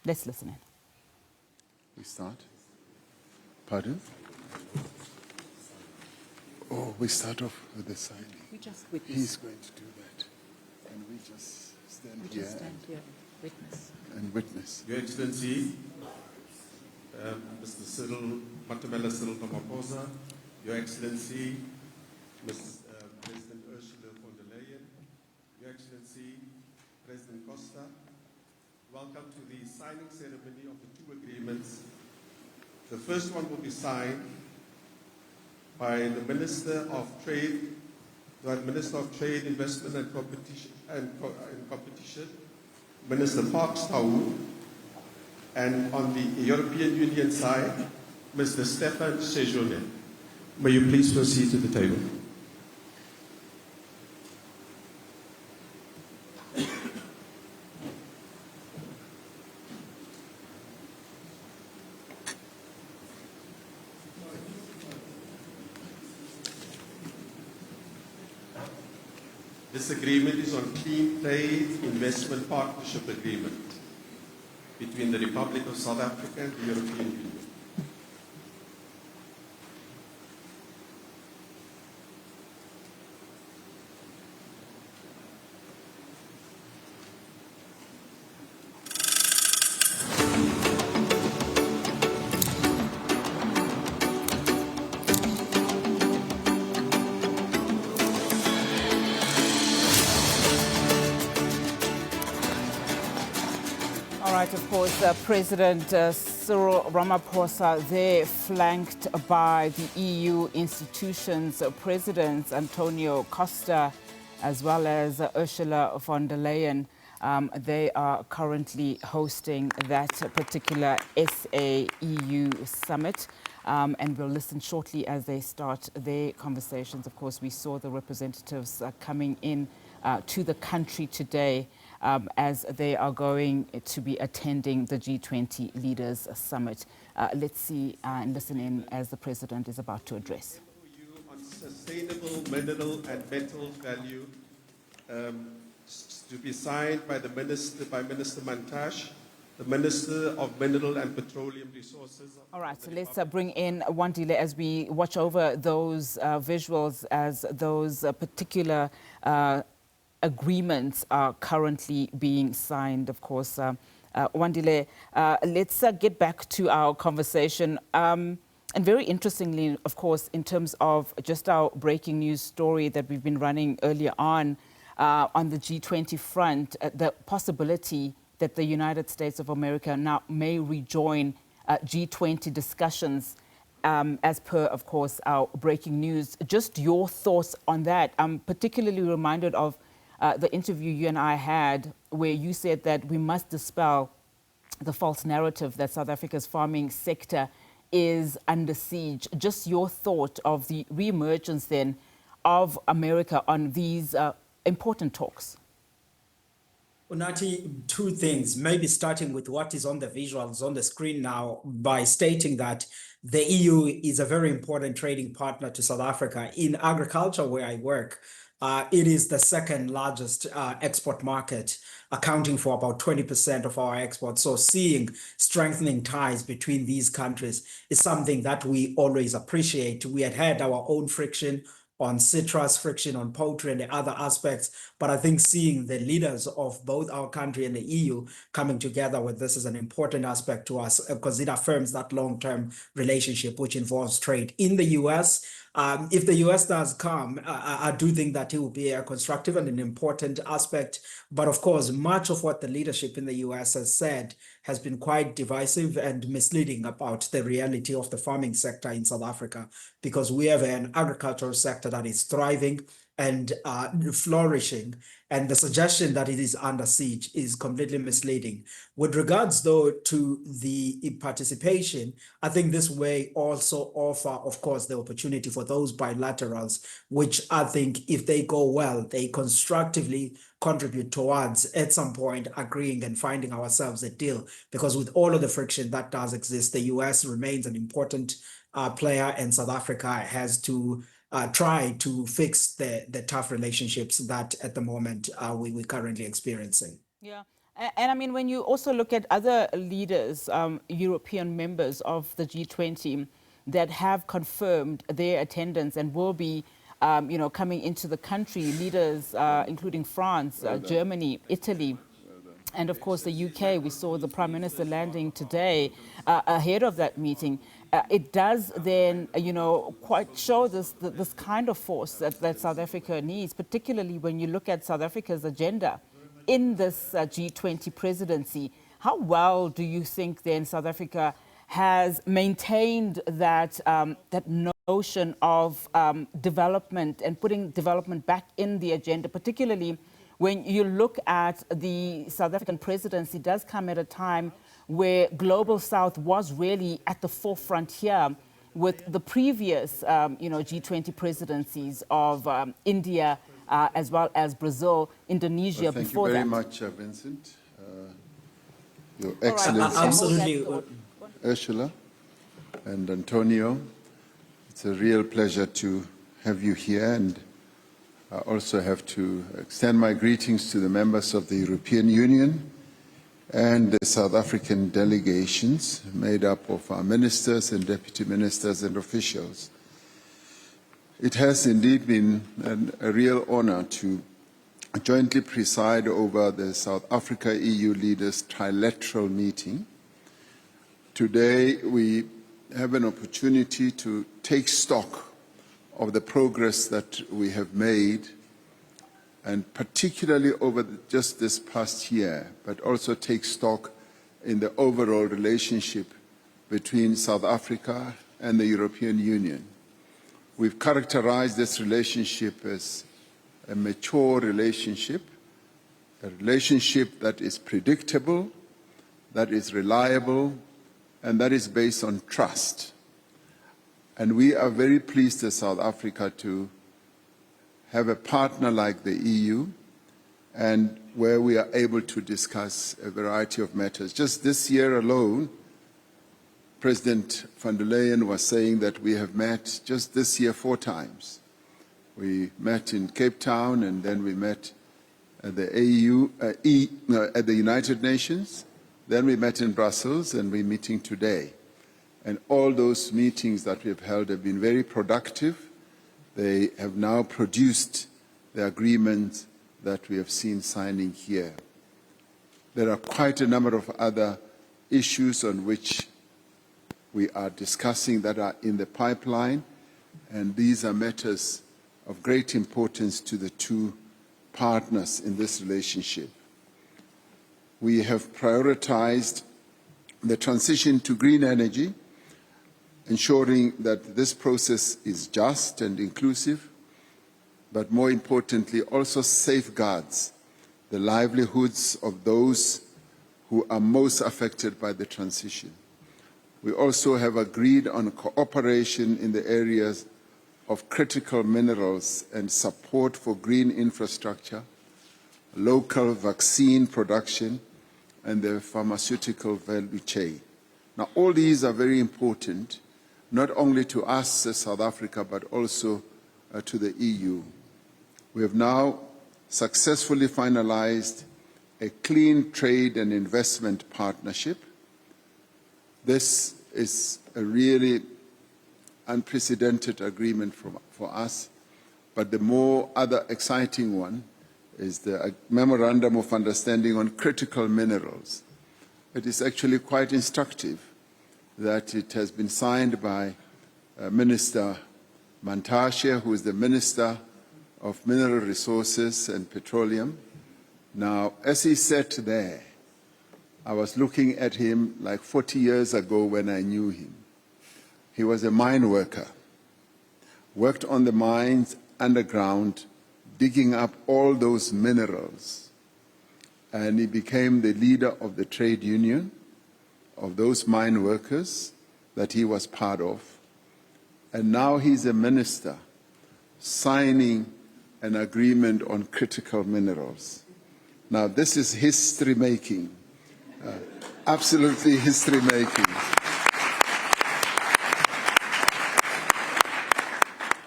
Let's listen in. We start. Pardon? Oh, we start off with the signing. We just witness. He's going to do that. And we just stand here. Witness. And witness. Your Excellency, Mr. Cyril Ramaphosa, Your Excellency, President Ursula von der Leyen, Your Excellency, President Costa, welcome to the signing ceremony of the two agreements. The first one will be signed by the Minister of Trade, Investment and Competition, Minister Parks Tau, and on the European Union side, Mr. Stefan Sejourné. May you please proceed to the table. This agreement is on Clean Trade Investment Partnership Agreement between the Republic of South Africa and the European Union. Of course, President Cyril Ramaphosa there, flanked by the EU institutions, Presidents Antonio Costa as well as Ursula von der Leyen. They are currently hosting that particular SA-EU summit. And we'll listen shortly as they start their conversations. Of course, we saw the representatives coming in to the country today as they are going to be attending the G20 Leaders Summit. Let's see and listen in as the President is about to address. On sustainable mineral and metal value to be signed by Minister Mantashe, the Minister of Mineral and Petroleum Resources. All right, so let's bring in Wandile as we watch over those visuals as those particular agreements are currently being signed, of course. Wandile, let's get back to our conversation. And very interestingly, of course, in terms of just our breaking news story that we've been running earlier on the G20 front, the possibility that the United States of America now may rejoin G20 discussions as per, of course, our breaking news. Just your thoughts on that. I'm particularly reminded of the interview you and I had where you said that we must dispel the false narrative that South Africa's farming sector is under siege. Just your thought of the reemergence then of America on these important talks. Unati, two things, maybe starting with what is on the visuals on the screen now by stating that the EU is a very important trading partner to South Africa. In agriculture, where I work, it is the second largest export market, accounting for about 20% of our exports. So seeing strengthening ties between these countries is something that we always appreciate. We had our own friction on citrus, friction on poultry and the other aspects. But I think seeing the leaders of both our country and the EU coming together with this is an important aspect to us because it affirms that long-term relationship which involves trade. In the US, if the US does come, I do think that it will be a constructive and an important aspect. But of course, much of what the leadership in the US has said has been quite divisive and misleading about the reality of the farming sector in South Africa, because we have an agricultural sector that is thriving and flourishing, and the suggestion that it is under siege is completely misleading. With regards, though, to the participation, I think this way also offer, of course, the opportunity for those bilaterals, which I think if they go well, they constructively contribute towards, at some point, agreeing and finding ourselves a deal. Because with all of the friction that does exist, the US remains an important player, and South Africa has to try to fix the tough relationships that at the moment we're currently experiencing. Yeah, And I mean, when you also look at other leaders, European members of the G20 that have confirmed their attendance and will be, coming into the country, leaders including France, Germany, Italy, and of course the UK. We saw the Prime Minister landing today ahead of that meeting. It does then, quite show this kind of force that South Africa needs, particularly when you look at South Africa's agenda in this G20 presidency. How well do you think then South Africa has maintained that notion of development and putting development back in the agenda, particularly when you look at the South African presidency does come at a time where Global South was really at the forefront here with the previous, G20 presidencies of India, as well as Brazil, Indonesia before that. Thank you very much, Vincent. Your Excellency, Absolutely. Ursula and Antonio, it's a real pleasure to have you here, and I also have to extend my greetings to the members of the European Union and the South African delegations made up of our ministers and deputy ministers and officials. It has indeed been a real honor to jointly preside over the South Africa-EU Leaders Trilateral Meeting. Today we have an opportunity to take stock of the progress that we have made, and particularly over just this past year, but also take stock in the overall relationship between South Africa and the European Union. We've characterized this relationship as a mature relationship, a relationship that is predictable, that is reliable, and that is based on trust. And we are very pleased as South Africa to have a partner like the EU, and where we are able to discuss a variety of matters. Just this year alone, President von der Leyen was saying that we have met just this year 4 times. We met in Cape Town, and then we met at the at the United Nations. Then we met in Brussels, and we're meeting today. And all those meetings that we have held have been very productive. They have now produced the agreement that we have seen signing here. There are quite a number of other issues on which we are discussing that are in the pipeline, and these are matters of great importance to the two partners in this relationship. We have prioritized the transition to green energy, ensuring that this process is just and inclusive, but more importantly also safeguards the livelihoods of those who are most affected by the transition. We also have agreed on cooperation in the areas of critical minerals and support for green infrastructure, local vaccine production, and the pharmaceutical value chain. Now, all these are very important, not only to us as South Africa, but also to the EU. We have now successfully finalized a clean trade and investment partnership. This is a really unprecedented agreement for us, but the more other exciting one is the Memorandum of Understanding on critical minerals. It is actually quite instructive that it has been signed by Minister Mantashe, who is the Minister of Mineral Resources and Petroleum. Now, as he sat there, I was looking at him like 40 years ago when I knew him. He was a mine worker, worked on the mines underground, digging up all those minerals. And he became the leader of the trade union of those mine workers that he was part of. And now he's a minister signing an agreement on critical minerals. Now, this is history-making, absolutely history-making.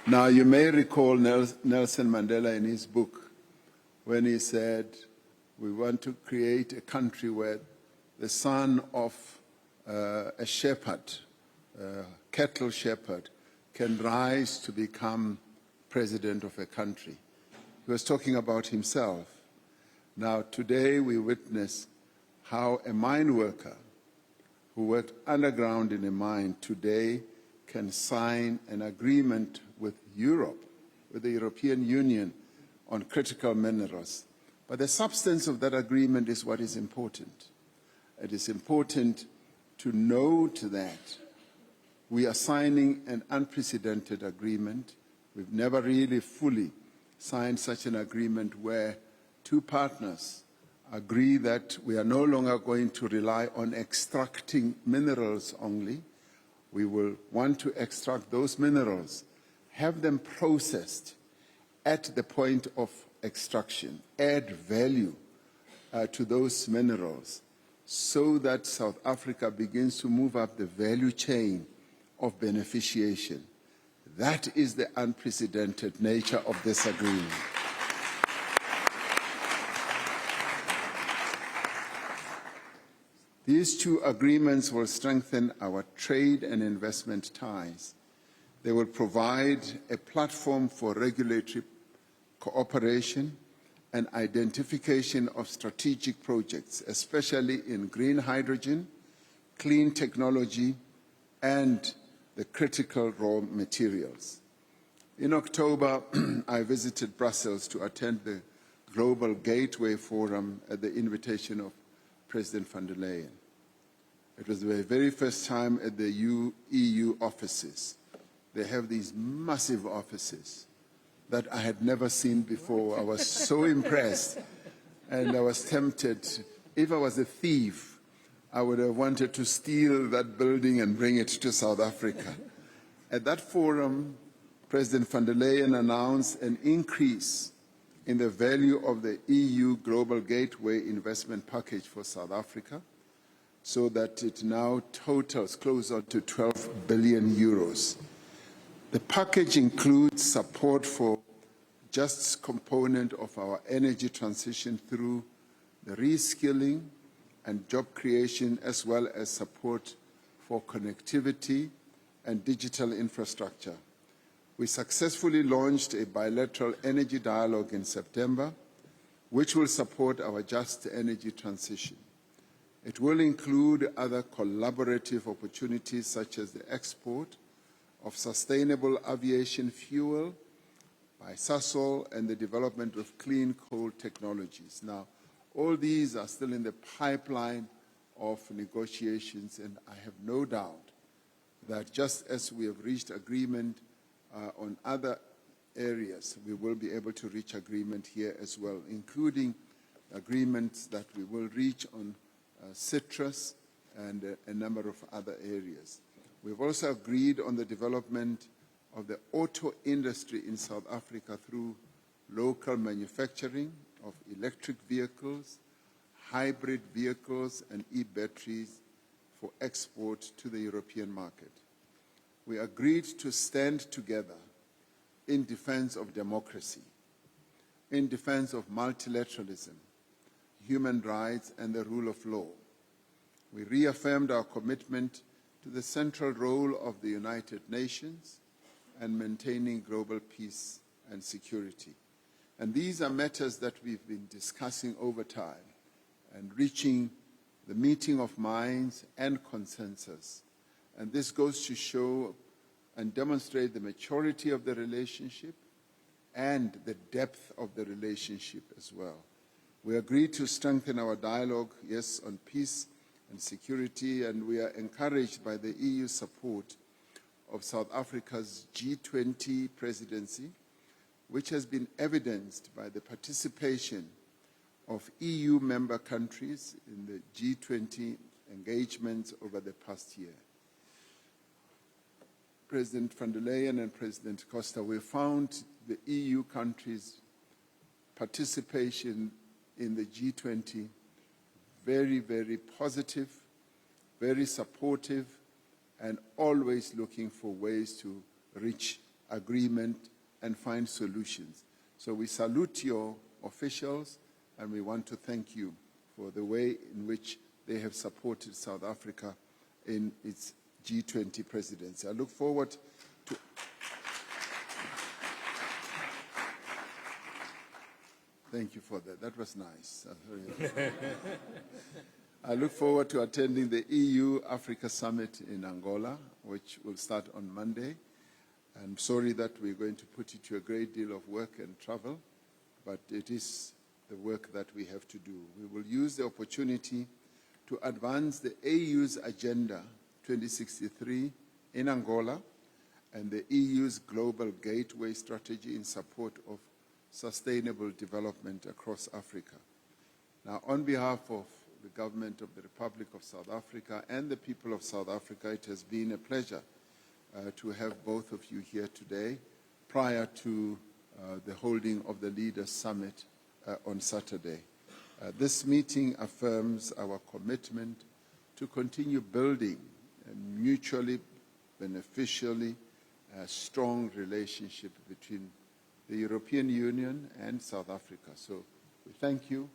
Now, you may recall Nelson Mandela in his book when he said, We want to create a country where the son of a shepherd, cattle shepherd, can rise to become president of a country. He was talking about himself. Now, today we witness how a mine worker who worked underground in a mine today can sign an agreement with Europe, with the European Union, on critical minerals. But the substance of that agreement is what is important. It is important to note that we are signing an unprecedented agreement. We've never really fully signed such an agreement where two partners agree that we are no longer going to rely on extracting minerals only. We will want to extract those minerals, have them processed at the point of extraction, add value to those minerals so that South Africa begins to move up the value chain of beneficiation. That is the unprecedented nature of this agreement. These two agreements will strengthen our trade and investment ties. They will provide a platform for regulatory cooperation and identification of strategic projects, especially in green hydrogen, clean technology, and the critical raw materials. In October, I visited Brussels to attend the Global Gateway Forum at the invitation of President von der Leyen. It was the very first time at the EU offices. They have these massive offices that I had never seen before. I was so impressed, and I was tempted. If I was a thief, I would have wanted to steal that building and bring it to South Africa. At that forum, President von der Leyen announced an increase in the value of the EU Global Gateway investment package for South Africa, so that it now totals closer to 12 billion euros. The package includes support for just component of our energy transition through the reskilling and job creation, as well as support for connectivity and digital infrastructure. We successfully launched a bilateral energy dialogue in September, which will support our just energy transition. It will include other collaborative opportunities such as the export of sustainable aviation fuel by Sasol and the development of clean coal technologies. Now, all these are still in the pipeline of negotiations, and I have no doubt that just as we have reached agreement on other areas, we will be able to reach agreement here as well, including agreements that we will reach on citrus and a number of other areas. We've also agreed on the development of the auto industry in South Africa through local manufacturing of electric vehicles, hybrid vehicles, and e-batteries for export to the European market. We agreed to stand together in defense of democracy, in defense of multilateralism, human rights, and the rule of law. We reaffirmed our commitment to the central role of the United Nations and maintaining global peace and security. And these are matters that we've been discussing over time and reaching the meeting of minds and consensus. And this goes to show and demonstrate the maturity of the relationship and the depth of the relationship as well. We agreed to strengthen our dialogue, yes, on peace and security, and we are encouraged by the EU support of South Africa's G20 presidency, which has been evidenced by the participation of EU member countries in the G20 engagements over the past year. President von der Leyen and President Costa, we found the EU countries' participation in the G20 very, very positive, very supportive, and always looking for ways to reach agreement and find solutions. So we salute your officials and we want to thank you for the way in which they have supported South Africa in its G20 presidency. I look forward to... Thank you for that. That was nice. I look forward to attending the EU-Africa Summit in Angola, which will start on Monday. I'm sorry that we're going to put you to a great deal of work and travel, but it is the work that we have to do. We will use the opportunity to advance the AU's Agenda 2063 in Angola and the EU's Global Gateway Strategy in support of sustainable development across Africa. Now, on behalf of the Government of the Republic of South Africa and the people of South Africa, it has been a pleasure to have both of you here today prior to the holding of the Leaders Summit on Saturday. This meeting affirms our commitment to continue building a mutually beneficially strong relationship between the European Union and South Africa. So we thank you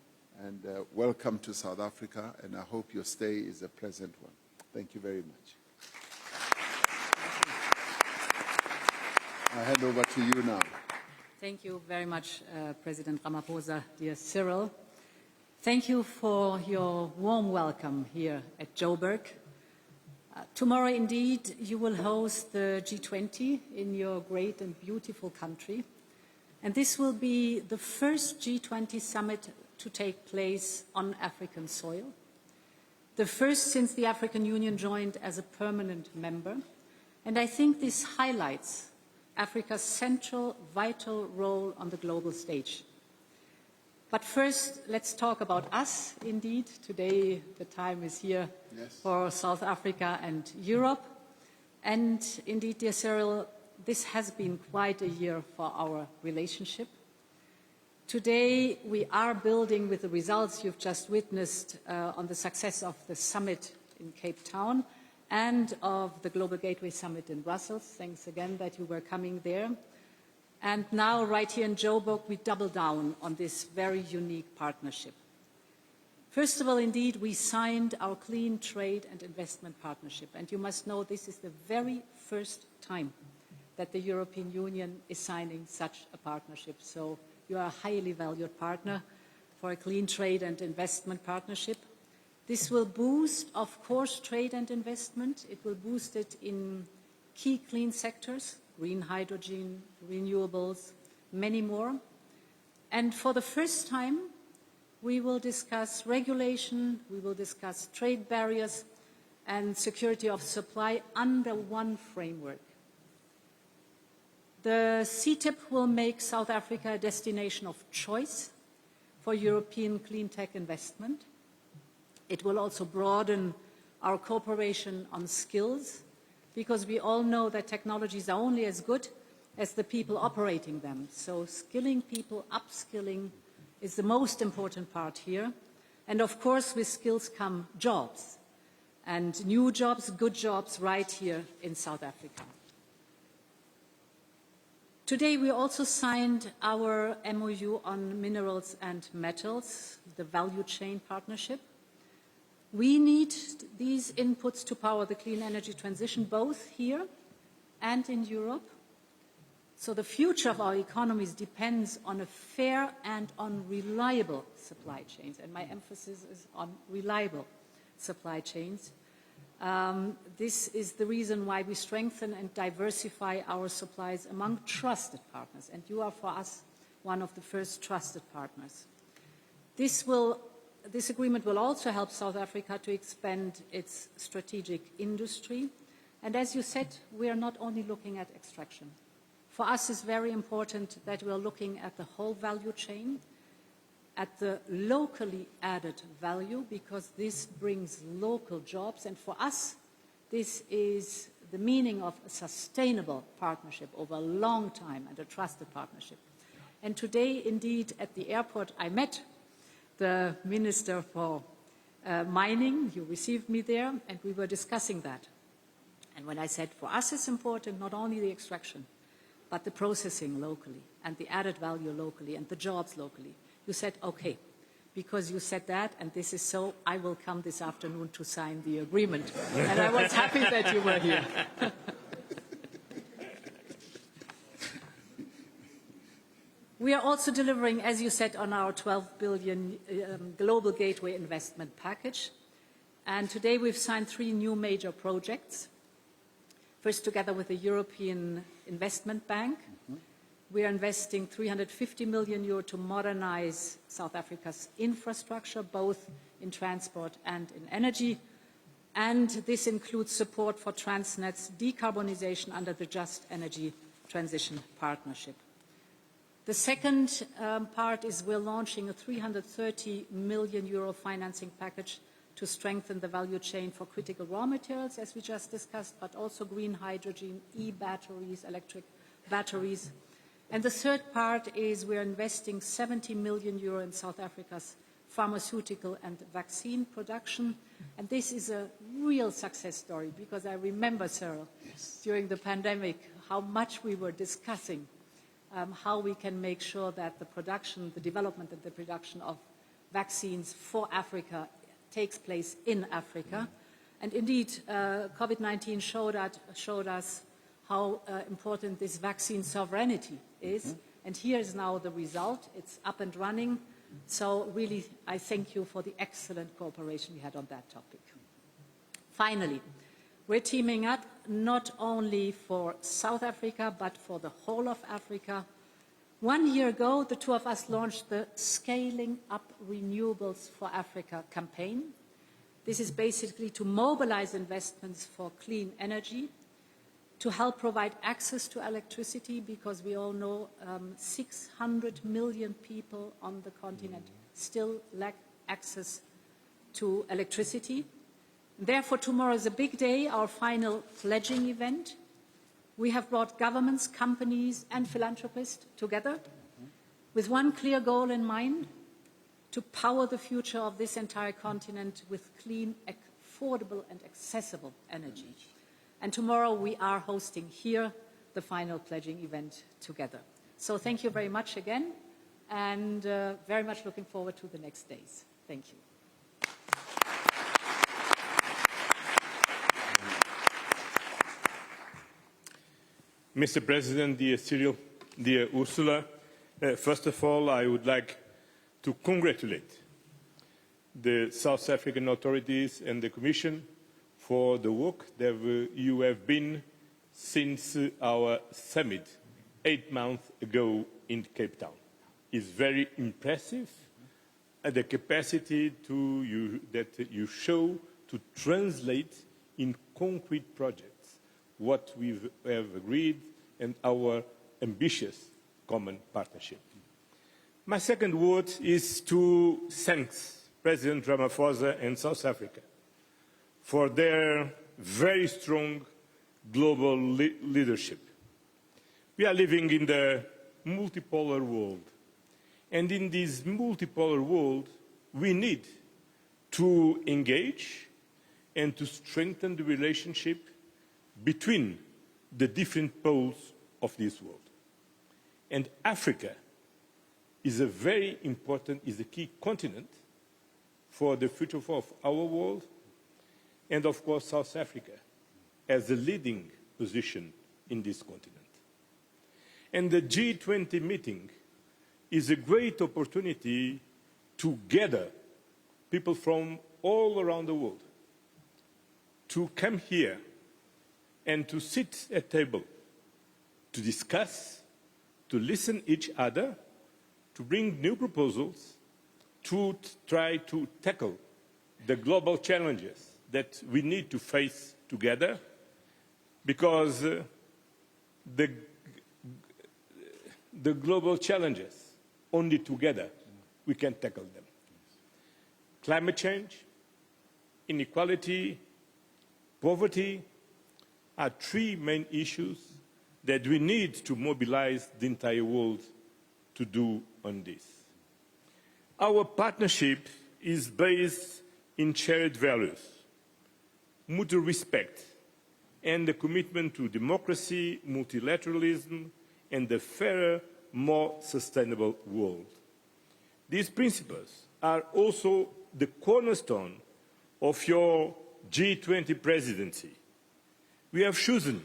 and welcome to South Africa, and I hope your stay is a pleasant one. Thank you very much. I hand over to you now. Thank you very much, President Ramaphosa, dear Cyril. Thank you for your warm welcome here at Joburg. Tomorrow, indeed, you will host the G20 in your great and beautiful country. And this will be the first G20 summit to take place on African soil, the first since the African Union joined as a permanent member. And I think this highlights Africa's central, vital role on the global stage. But first, let's talk about us, indeed. Today, the time is here for South Africa and Europe. And indeed, dear Cyril, this has been quite a year for our relationship. Today, we are building with the results you've just witnessed on the success of the summit in Cape Town and of the Global Gateway Summit in Brussels. Thanks again that you were coming there. And now, right here in Joburg, we double down on this very unique partnership. First of all, indeed, we signed our Clean Trade and Investment Partnership. And you must know this is the very first time that the European Union is signing such a partnership. So you are a highly valued partner for a clean trade and investment partnership. This will boost, of course, trade and investment. It will boost it in key clean sectors, green hydrogen, renewables, many more. And for the first time, we will discuss regulation, we will discuss trade barriers and security of supply under one framework. The CTIP will make South Africa a destination of choice for European clean tech investment. It will also broaden our cooperation on skills, because we all know that technologies are only as good as the people operating them. So skilling people, upskilling is the most important part here. And of course, with skills come jobs, and new jobs, good jobs, right here in South Africa. Today, we also signed our MOU on minerals and metals, the value chain partnership. We need these inputs to power the clean energy transition, both here and in Europe. So the future of our economies depends on a fair and on reliable supply chains, and my emphasis is on reliable supply chains. This is the reason why we strengthen and diversify our supplies among trusted partners, and you are for us one of the first trusted partners. This agreement will also help South Africa to expand its strategic industry. And as you said, we are not only looking at extraction. For us, it's very important that we are looking at the whole value chain, at the locally added value, because this brings local jobs. And for us, this is the meaning of a sustainable partnership over a long time and a trusted partnership. And today, indeed, at the airport, I met the Minister for Mining. You received me there, and we were discussing that. And when I said, for us it's important not only the extraction, but the processing locally, and the added value locally, and the jobs locally, you said, okay, because you said that, and this is so, I will come this afternoon to sign the agreement. And I was happy that you were here. We are also delivering, as you said, on our 12 billion Global Gateway Investment Package. And today we've signed 3 new major projects. First, together with the European Investment Bank, we are investing 350 million euro to modernize South Africa's infrastructure, both in transport and in energy. And this includes support for Transnet's decarbonization under the Just Energy Transition Partnership. The second part is we're launching a 330 million euro financing package to strengthen the value chain for critical raw materials, as we just discussed, but also green hydrogen, e-batteries, electric batteries. And the third part is we're investing 70 million euro in South Africa's pharmaceutical and vaccine production. And this is a real success story, because I remember, Cyril, during the pandemic, how much we were discussing how we can make sure that the production, the development and the production of vaccines for Africa takes place in Africa. And indeed, COVID-19 showed us how important this vaccine sovereignty is. And here is now the result. It's up and running. So really, I thank you for the excellent cooperation we had on that topic. Finally, we're teaming up not only for South Africa, but for the whole of Africa. 1 year ago, the two of us launched the Scaling Up Renewables for Africa campaign. This is basically to mobilize investments for clean energy, to help provide access to electricity, because we all know 600 million people on the continent still lack access to electricity. Therefore, tomorrow is a big day, our final pledging event. We have brought governments, companies, and philanthropists together with one clear goal in mind: to power the future of this entire continent with clean, affordable, and accessible energy. And tomorrow we are hosting here the final pledging event together. So thank you very much again, and very much looking forward to the next days. Thank you. Mr. President, dear Cyril, dear Ursula, first of all, I would like to congratulate the South African authorities and the Commission for the work that you have been since our summit 8 months ago in Cape Town. It's very impressive, the capacity that you show to translate in concrete projects what we have agreed and our ambitious common partnership. My second word is to thank President Ramaphosa and South Africa for their very strong global leadership. We are living in the multipolar world, and in this multipolar world, we need to engage and to strengthen the relationship between the different poles of this world. And Africa is a very important, is a key continent for the future of our world, and of course South Africa as a leading position in this continent. And the G20 meeting is a great opportunity to gather people from all around the world to come here and to sit at table, to discuss, to listen each other, to bring new proposals, to try to tackle the global challenges that we need to face together, because the global challenges, only together we can tackle them. Climate change, inequality, poverty are 3 main issues that we need to mobilize the entire world to do on this. Our partnership is based in shared values, mutual respect, and the commitment to democracy, multilateralism, and a fairer, more sustainable world. These principles are also the cornerstone of your G20 presidency. We have chosen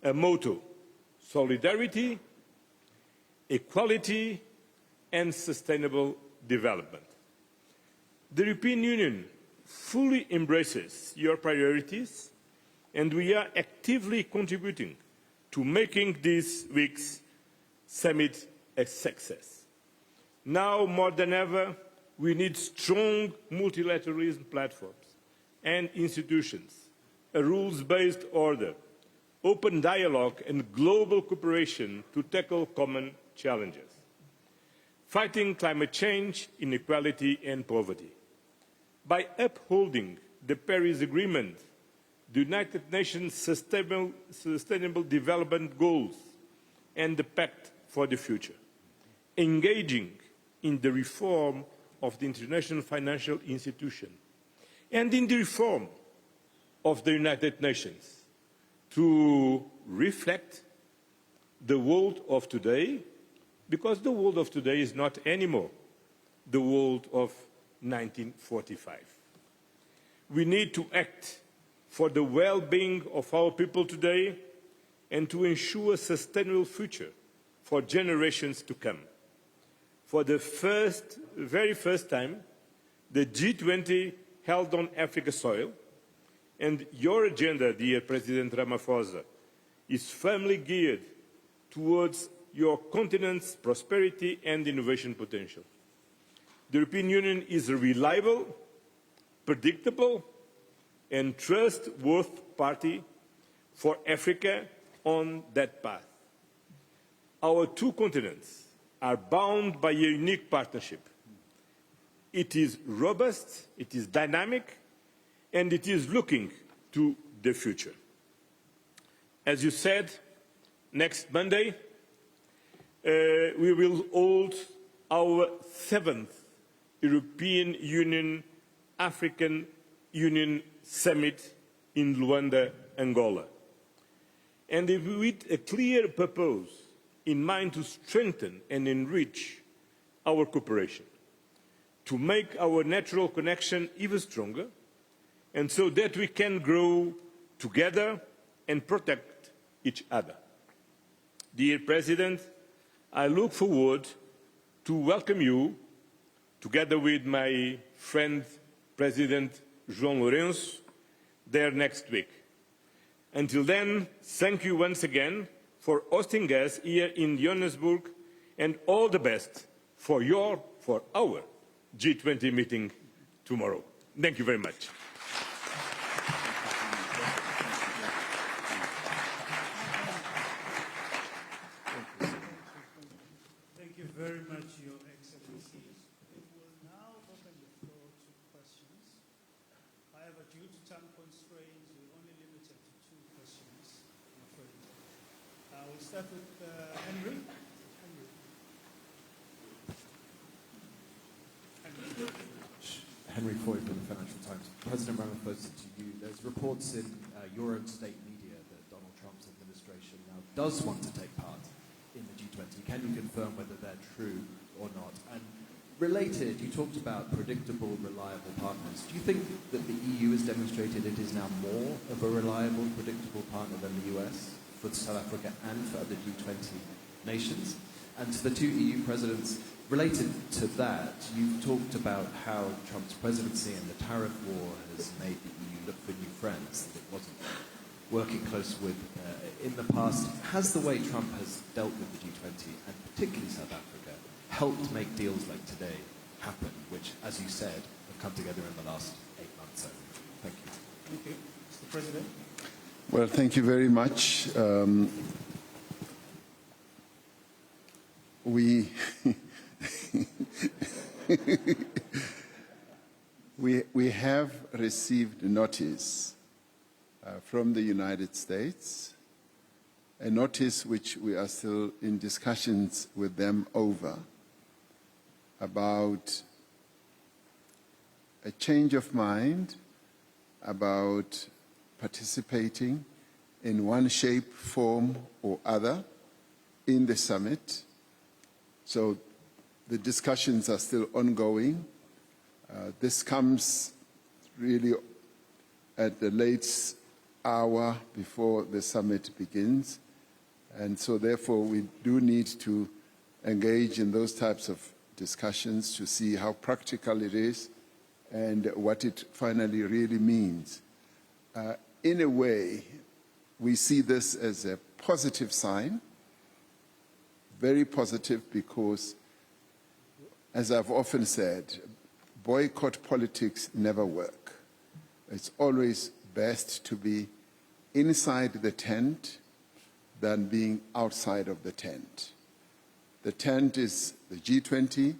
a motto: solidarity, equality, and sustainable development. The European Union fully embraces your priorities, and we are actively contributing to making this week's summit a success. Now more than ever, we need strong multilateralism platforms and institutions, a rules-based order, open dialogue and global cooperation to tackle common challenges, fighting climate change, inequality and poverty. By upholding the Paris Agreement, the United Nations Sustainable Development Goals and the Pact for the Future, engaging in the reform of the international financial institution and in the reform of the United Nations to reflect the world of today, because the world of today is not anymore the world of 1945. We need to act for the well-being of our people today and to ensure a sustainable future for generations to come. For the very first time, the G20 held on Africa soil, and your agenda, dear President Ramaphosa, is firmly geared towards your continent's prosperity and innovation potential. The European Union is a reliable, predictable, and trustworthy party for Africa on that path. Our two continents are bound by a unique partnership. It is robust, it is dynamic, and it is looking to the future. As you said, next Monday, we will hold our 7th European Union African Union Summit in Luanda, Angola. And with a clear purpose in mind to strengthen and enrich our cooperation, to make our natural connection even stronger, and so that we can grow together and protect each other. Dear President, I look forward to welcome you, together with my friend President João Lourenço, there next week. Until then, thank you once again for hosting us here in Johannesburg, and all the best for our G20 meeting tomorrow. Thank you very much. Thank you very much, Your Excellencies. We will now open the floor to questions. However, due to time constraints, we're only limited to 2 questions, I'm afraid. We'll start with Henry. Henry Foy from the Financial Times. President Ramaphosa, to you. There's reports in your own state media that Donald Trump's administration now does want to take part in the G20. Can you confirm whether they're true or not? And related, you talked about predictable, reliable partners. Do you think that the EU has demonstrated it is now more of a reliable, predictable partner than the US for South Africa and for other G20 nations? And to the 2 EU presidents, related to that, you've talked about how Trump's presidency and the tariff war has made the EU look for new friends that it wasn't working close with in the past. Has the way Trump has dealt with the G20, and particularly South Africa, helped make deals like today happen, which, as you said, have come together in the last 8 months? So, thank you. Thank you. Mr. President. Well, thank you very much. We have received notice from the United States, a notice which we are still in discussions with them over, about a change of mind about participating in one shape, form or other in the summit. So the discussions are still ongoing This comes really at the late hour before the summit begins, and so therefore we do need to engage in those types of discussions to see how practical it is and what it finally really means. In a way, we see this as a positive sign, very positive, because, as I've often said, boycott politics never work. It's always best to be inside the tent than being outside of the tent. The tent is the G20.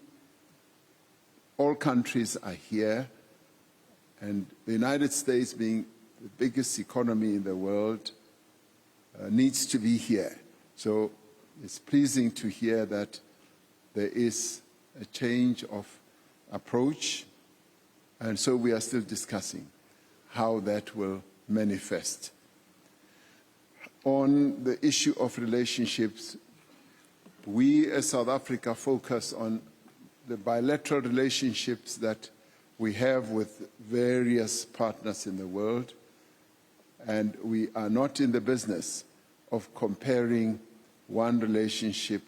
All countries are here, and the United States, being the biggest economy in the world, needs to be here. So it's pleasing to hear that there is a change of approach, and so we are still discussing how that will manifest. On the issue of relationships, we as South Africa focus on the bilateral relationships that we have with various partners in the world, and we are not in the business of comparing one relationship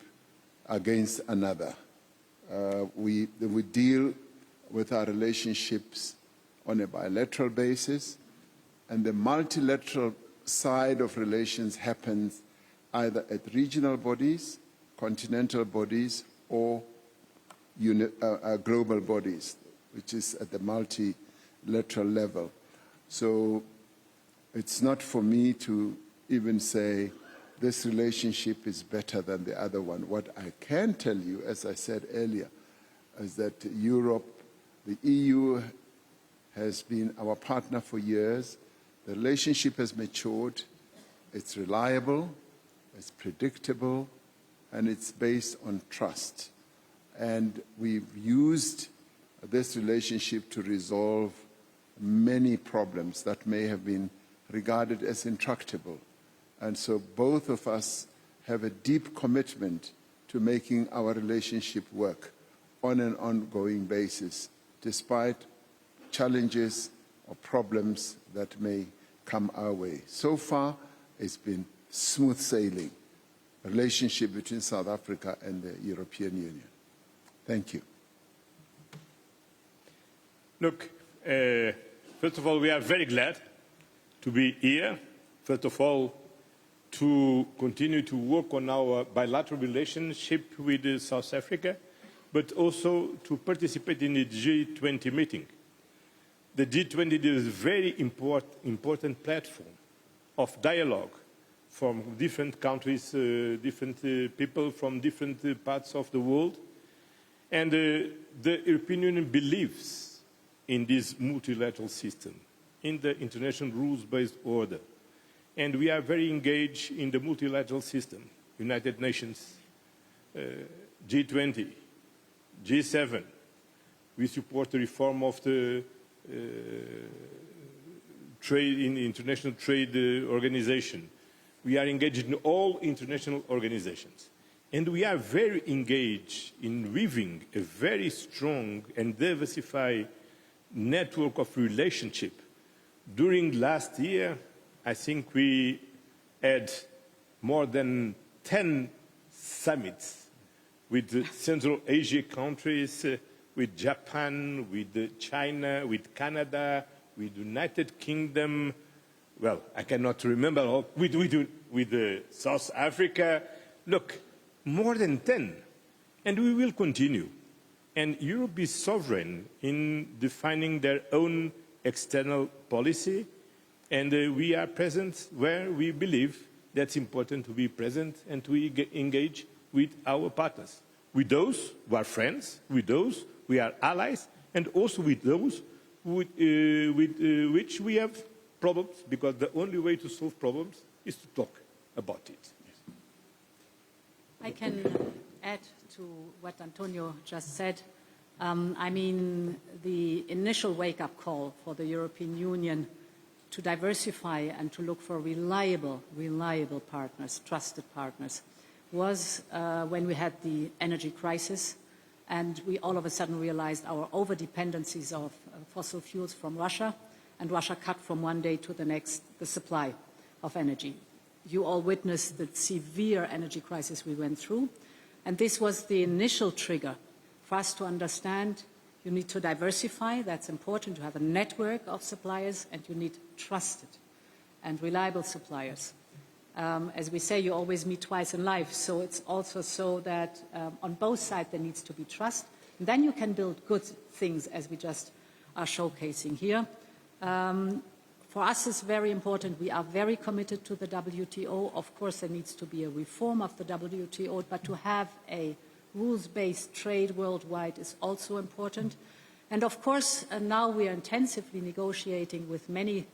against another. We deal with our relationships on a bilateral basis, and the multilateral side of relations happens either at regional bodies, continental bodies, or global bodies, which is at the multilateral level. So it's not for me to even say this relationship is better than the other one. What I can tell you, as I said earlier, is that Europe, the EU, has been our partner for years. The relationship has matured. It's reliable, it's predictable, and it's based on trust. And we've used this relationship to resolve many problems that may have been regarded as intractable. And so both of us have a deep commitment to making our relationship work on an ongoing basis, despite challenges or problems that may come our way. So far, it's been smooth sailing, a relationship between South Africa and the European Union. Thank you. Look, first of all, we are very glad to be here. First of all, to continue to work on our bilateral relationship with South Africa, but also to participate in the G20 meeting. The G20 is a very important platform of dialogue from different countries, different people from different parts of the world. And the European Union believes in this multilateral system, in the international rules-based order. And we are very engaged in the multilateral system, United Nations, G20, G7. We support the reform of the international trade organization. We are engaged in all international organizations. And we are very engaged in weaving a very strong and diversified network of relationship. During last year, I think we had more than 10 summits with the Central Asia countries, with Japan, with China, with Canada, with the United Kingdom. Well, I cannot remember all. With South Africa. Look, more than 10. And we will continue. And Europe is sovereign in defining their own external policy. And we are present where we believe that's important to be present and to engage with our partners. With those who are friends, with those who are allies, and also with those with which we have problems, because the only way to solve problems is to talk about it. I can add to what Antonio just said. I mean, the initial wake-up call for the European Union to diversify and to look for reliable partners, trusted partners, was when we had the energy crisis and we all of a sudden realized our over-dependencies of fossil fuels from Russia, and Russia cut from one day to the next the supply of energy. You all witnessed the severe energy crisis we went through, and this was the initial trigger for us to understand you need to diversify, that's important, to have a network of suppliers, and you need trusted and reliable suppliers. As we say, you always meet twice in life, so it's also so that on both sides there needs to be trust. And then you can build good things, as we just are showcasing here. For us, it's very important. We are very committed to the WTO. Of course, there needs to be a reform of the WTO, but to have a rules-based trade worldwide is also important. And of course, now we are intensively negotiating with many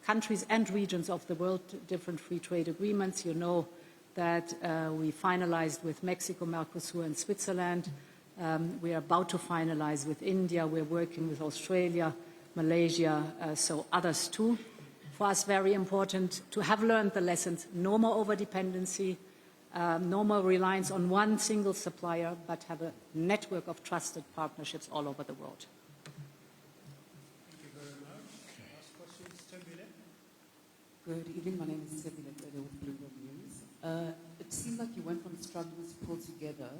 countries and regions of the world different free trade agreements. You know that we finalized with Mexico, Mercosur, and Switzerland. We are about to finalize with India. We're working with Australia, Malaysia, so others too. For us, very important to have learned the lessons. No more over-dependency, no more reliance on one single supplier, but have a network of trusted partnerships all over the world. Thank you very much. Last question, Tembile. Good evening. My name is Tembile with Bloomberg News. It seems like you went from struggling to pull together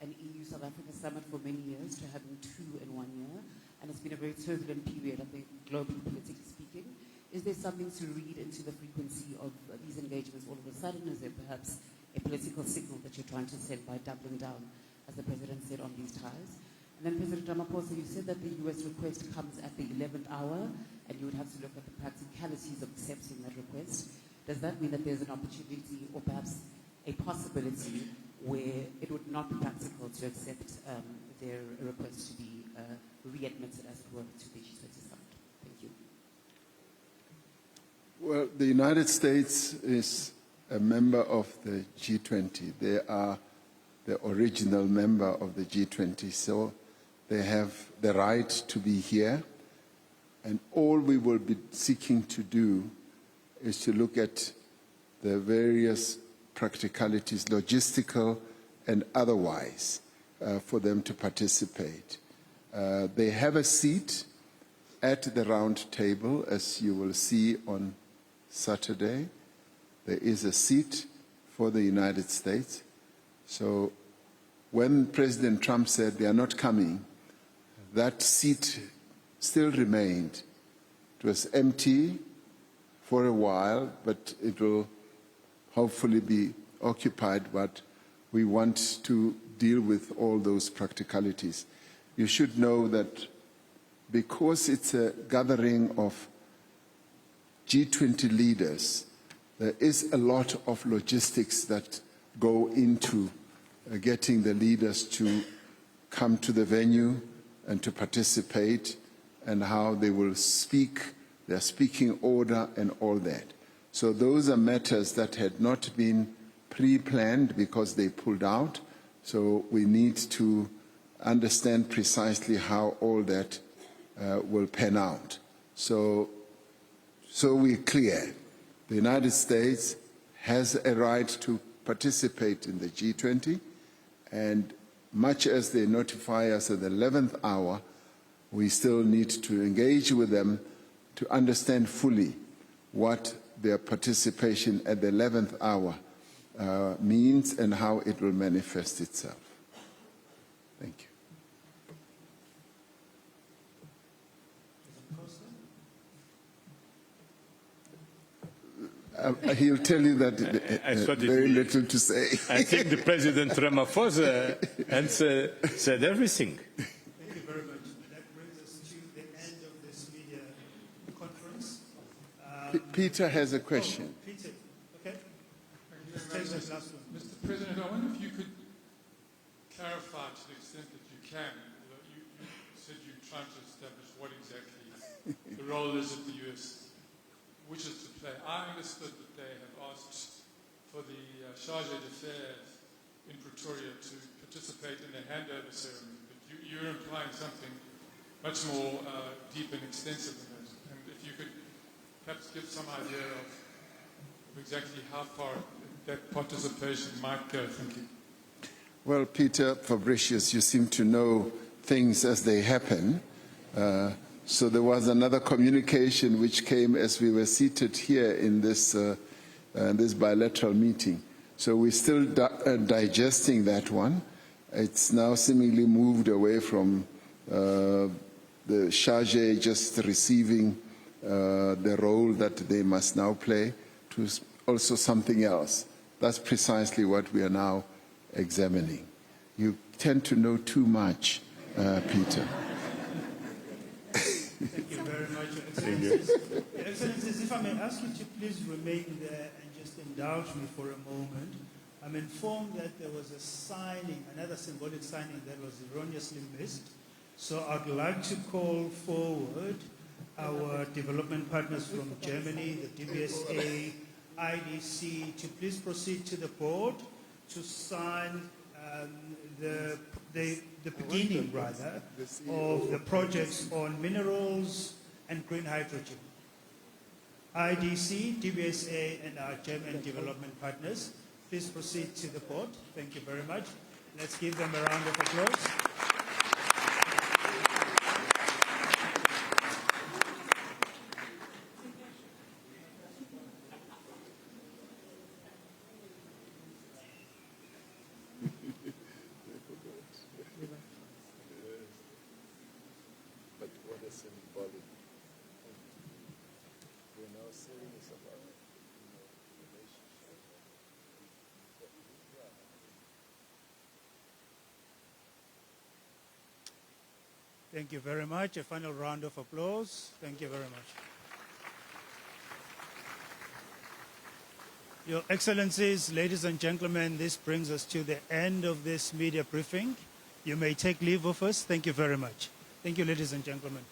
an EU-South Africa summit for many years to having two in 1 year. And it's been a very turbulent period, I think, globally, politically speaking. Is there something to read into the frequency of these engagements all of a sudden? Is there perhaps a political signal that you're trying to send by doubling down, as the President said, on these ties? And then President Ramaphosa, you said that the US request comes at the 11th hour, and you would have to look at the practicalities of accepting that request. Does that mean that there's an opportunity or perhaps a possibility where it would not be practical to accept their request to be readmitted, as it were, to the G20 summit? Thank you. Well, the United States is a member of the G20. They are the original member of the G20, so they have the right to be here. And all we will be seeking to do is to look at the various practicalities, logistical and otherwise, for them to participate. They have a seat at the round table, as you will see on Saturday. There is a seat for the United States. So when President Trump said they are not coming, that seat still remained. It was empty for a while, but it will hopefully be occupied, but we want to deal with all those practicalities. You should know that because it's a gathering of G20 leaders, there is a lot of logistics that go into getting the leaders to come to the venue and to participate, and how they will speak, their speaking order and all that. So those are matters that had not been pre-planned because they pulled out. So we need to understand precisely how all that will pan out. So we're clear. The United States has a right to participate in the G20, and much as they notify us at the 11th hour, we still need to engage with them to understand fully what their participation at the 11th hour means and how it will manifest itself. Thank you. He'll tell you that very little to say. I think the President Ramaphosa said everything. Thank you very much. That brings us to the end of this media conference. Peter has a question. Peter, okay? Let's take that last one. Mr. President, I wonder if you could clarify to the extent that you can. You said you're trying to establish what exactly the role is of the U.S. wishes to play. I understood that they have asked for the Charge d'Affaires in Pretoria to participate in the handover ceremony, but you're implying something much more deep and extensive than that. And if you could perhaps give some idea of exactly how far that participation might go. Thank you. Well, Peter, Fabricius, you seem to know things as they happen. So there was another communication which came as we were seated here in this bilateral meeting. So we're still digesting that one. It's now seemingly moved away from the charge just receiving the role that they must now play to also something else. That's precisely what we are now examining. You tend to know too much, Peter. Thank you very much, Your Excellencies. Your Excellencies, if I may ask you to please remain there and just indulge me for a moment. I'm informed that there was a signing, another symbolic signing that was erroneously missed. So I'd like to call forward our development partners from Germany, the DBSA, IDC, to please proceed to the board to sign the beginning, rather, of the projects on minerals and green hydrogen. IDC, DBSA, and our German development partners, please proceed to the board. Thank you very much. Let's give them a round of applause. Thank you very much. A final round of applause. Thank you very much. Your Excellencies, ladies and gentlemen, this brings us to the end of this media briefing. You may take leave of us. Thank you very much. Thank you, ladies and gentlemen.